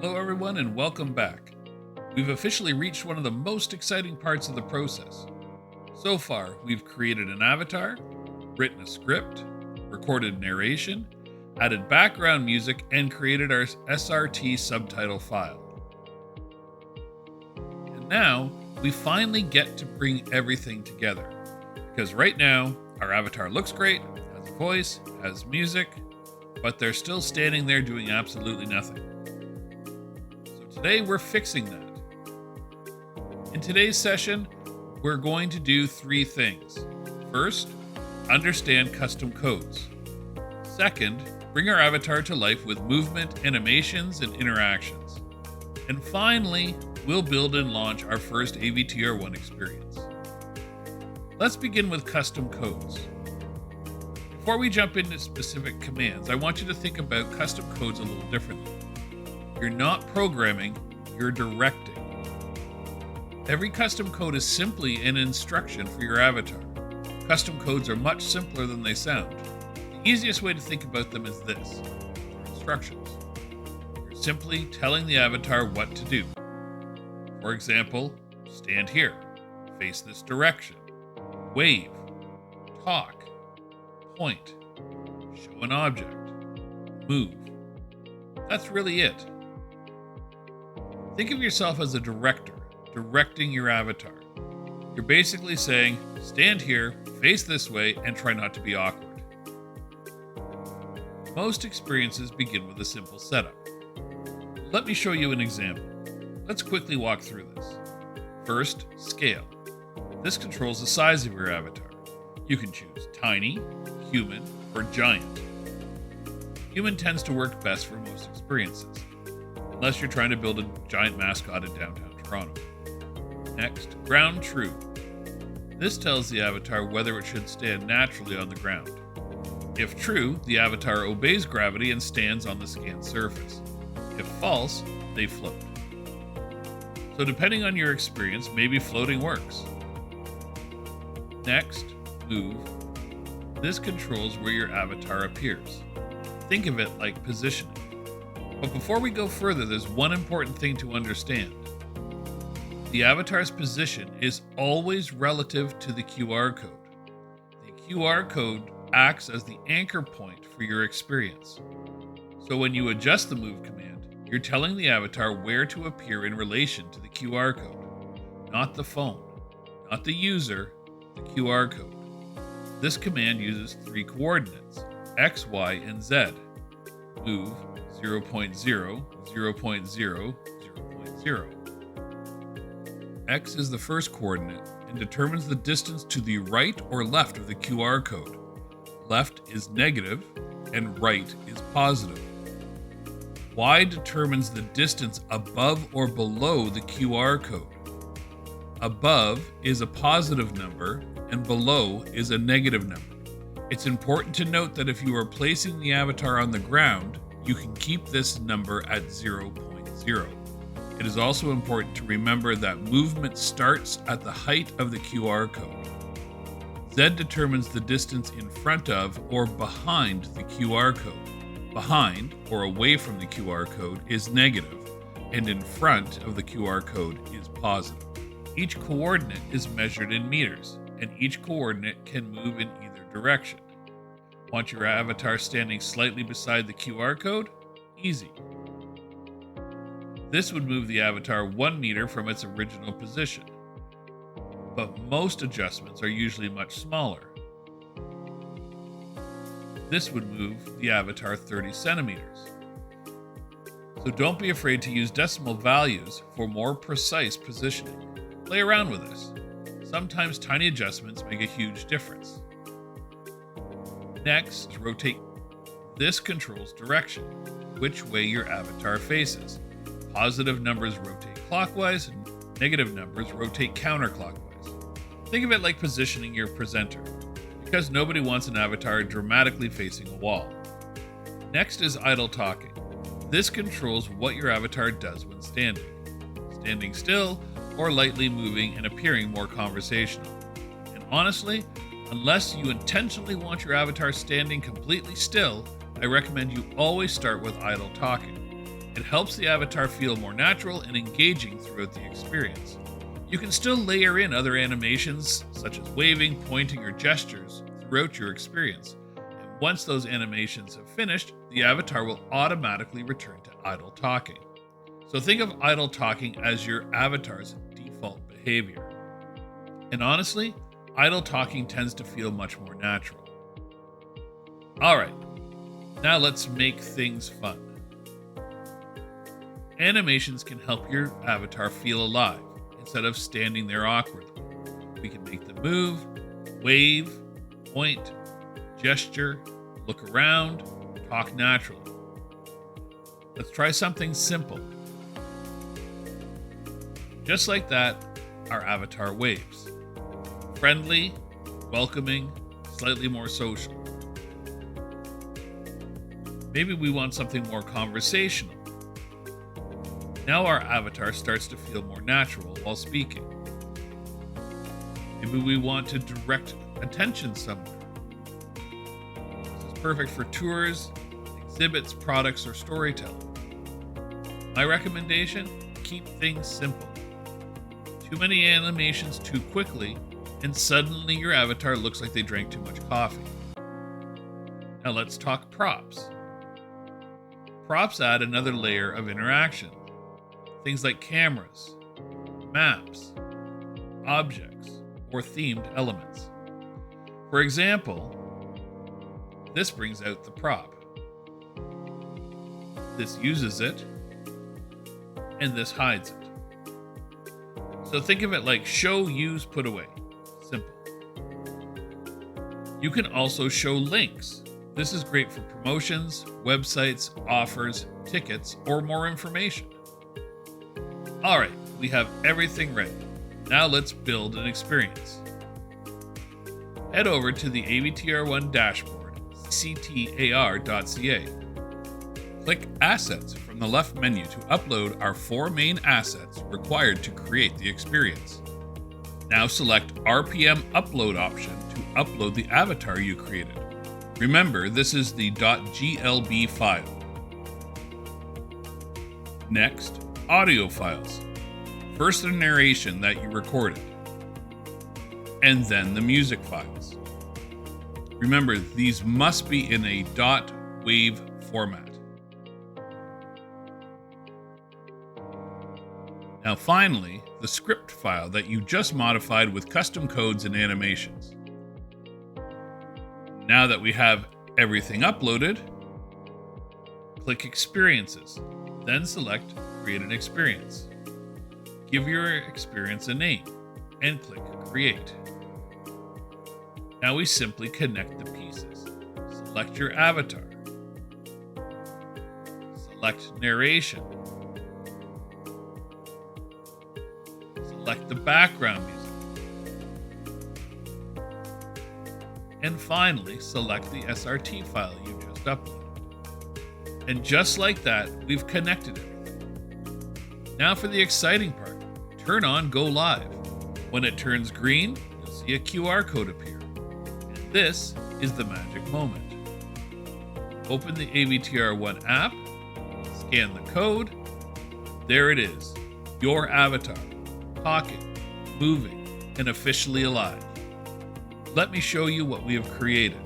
Hello, everyone, and welcome back. We've officially reached one of the most exciting parts of the process. So far, we've created an avatar, written a script, recorded narration, added background music, and created our SRT subtitle file. And now, we finally get to bring everything together. Because right now, our avatar looks great, has a voice, has music, but they're still standing there doing absolutely nothing. Today, we're fixing that. In today's session, we're going to do three things. First, understand custom codes. Second, bring our avatar to life with movement, animations, and interactions. And finally, we'll build and launch our first AVTR1 experience. Let's begin with custom codes. Before we jump into specific commands, I want you to think about custom codes a little differently. You're not programming, you're directing. Every custom code is simply an instruction for your avatar. Custom codes are much simpler than they sound. The easiest way to think about them is this: they're instructions. You're simply telling the avatar what to do. For example, stand here, face this direction, wave, talk, point, show an object, move. That's really it. Think of yourself as a director, directing your avatar. You're basically saying, stand here, face this way, and try not to be awkward. Most experiences begin with a simple setup. Let me show you an example. Let's quickly walk through this. First, scale. This controls the size of your avatar. You can choose tiny, human, or giant. Human tends to work best for most experiences, unless you're trying to build a giant mascot in downtown Toronto. Next, ground true. This tells the avatar whether it should stand naturally on the ground. If true, the avatar obeys gravity and stands on the scanned surface. If false, they float. So depending on your experience, maybe floating works. Next, move. This controls where your avatar appears. Think of it like positioning. But before we go further, there's one important thing to understand. The avatar's position is always relative to the QR code. The QR code acts as the anchor point for your experience. So when you adjust the move command, you're telling the avatar where to appear in relation to the QR code, not the phone, not the user, the QR code. This command uses three coordinates, X, Y, and Z. Move 0.0, 0.0, 0.0. X is the first coordinate and determines the distance to the right or left of the QR code. Left is negative and right is positive. Y determines the distance above or below the QR code. Above is a positive number and below is a negative number. It's important to note that if you are placing the avatar on the ground, you can keep this number at 0.0. It is also important to remember that movement starts at the height of the QR code. Z determines the distance in front of or behind the QR code. Behind or away from the QR code is negative, and in front of the QR code is positive. Each coordinate is measured in meters, and each coordinate can move in either direction. Want your avatar standing slightly beside the QR code? Easy. This would move the avatar 1 meter from its original position. But most adjustments are usually much smaller. This would move the avatar 30 centimeters. So don't be afraid to use decimal values for more precise positioning. Play around with this. Sometimes tiny adjustments make a huge difference. Next, rotate. This controls direction, which way your avatar faces. Positive numbers rotate clockwise, and negative numbers rotate counterclockwise. Think of it like positioning your presenter, because nobody wants an avatar dramatically facing a wall. Next is idle talking. This controls what your avatar does when standing still, or lightly moving and appearing more conversational. And honestly, unless you intentionally want your avatar standing completely still, I recommend you always start with idle talking. It helps the avatar feel more natural and engaging throughout the experience. You can still layer in other animations, such as waving, pointing, or gestures, throughout your experience. And once those animations have finished, the avatar will automatically return to idle talking. So think of idle talking as your avatar's default behavior. And honestly, idle talking tends to feel much more natural. Alright, now let's make things fun. Animations can help your avatar feel alive instead of standing there awkwardly. We can make them move, wave, point, gesture, look around, talk naturally. Let's try something simple. Just like that, our avatar waves. Friendly, welcoming, slightly more social. Maybe we want something more conversational. Now our avatar starts to feel more natural while speaking. Maybe we want to direct attention somewhere. This is perfect for tours, exhibits, products, or storytelling. My recommendation, keep things simple. Too many animations too quickly, and suddenly your avatar looks like they drank too much coffee. Now let's talk props. Props add another layer of interaction. Things like cameras, maps, objects, or themed elements. For example, this brings out the prop. This uses it, and this hides it. So think of it like show, use, put away. Simple. You can also show links. This is great for promotions, websites, offers, tickets, or more information. Alright, we have everything ready. Now let's build an experience. Head over to the AVTR1 dashboard, ctar.ca. Click Assets from the left menu to upload our 4 main assets required to create the experience. Now select RPM Upload option to upload the avatar you created. Remember, this is the .glb file. Next, audio files. First the narration that you recorded, and then the music files. Remember, these must be in a .wav format. Now finally, the script file that you just modified with custom codes and animations. Now that we have everything uploaded, click Experiences, then select Create an Experience. Give your experience a name and click Create. Now we simply connect the pieces. Select your avatar. Select narration. Select the background music. And finally, select the SRT file you just uploaded. And just like that, we've connected everything. Now for the exciting part, turn on Go Live. When it turns green, you'll see a QR code appear. And this is the magic moment. Open the AVTR1 app, scan the code. There it is, your avatar, talking, moving, and officially alive. Let me show you what we have created.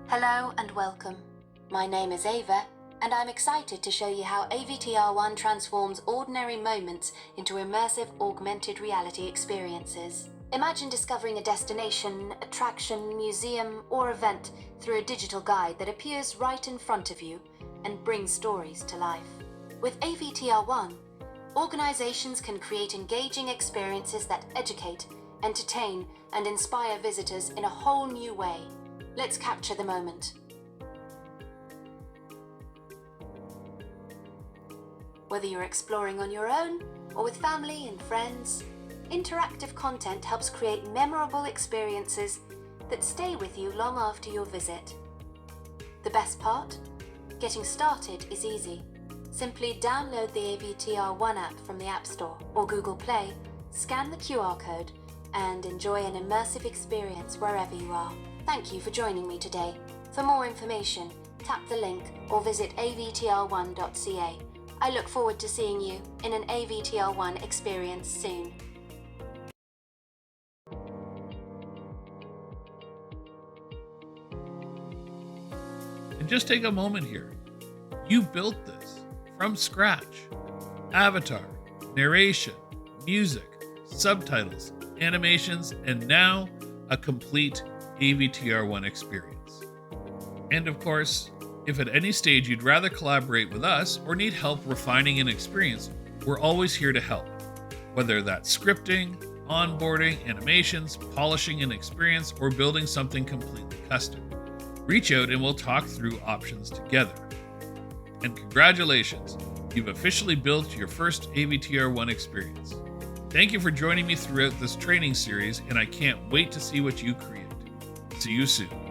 Hello and welcome. My name is Ava, and I'm excited to show you how AVTR1 transforms ordinary moments into immersive augmented reality experiences. Imagine discovering a destination, attraction, museum, or event through a digital guide that appears right in front of you and brings stories to life. With AVTR1, organizations can create engaging experiences that educate, entertain, and inspire visitors in a whole new way. Let's capture the moment. Whether you're exploring on your own or with family and friends, interactive content helps create memorable experiences that stay with you long after your visit. The best part? Getting started is easy. Simply download the AVTR1 app from the App Store or Google Play, scan the QR code, and enjoy an immersive experience wherever you are. Thank you for joining me today. For more information, tap the link or visit avtr1.ca. I look forward to seeing you in an AVTR1 experience soon. And just take a moment here. You built this from scratch. Avatar, narration, music, subtitles, animations, and now a complete AVTR1 experience. And of course, if at any stage you'd rather collaborate with us or need help refining an experience, we're always here to help. Whether that's scripting, onboarding, animations, polishing an experience, or building something completely custom. Reach out and we'll talk through options together. And congratulations, you've officially built your first AVTR1 experience. Thank you for joining me throughout this training series, and I can't wait to see what you create. See you soon.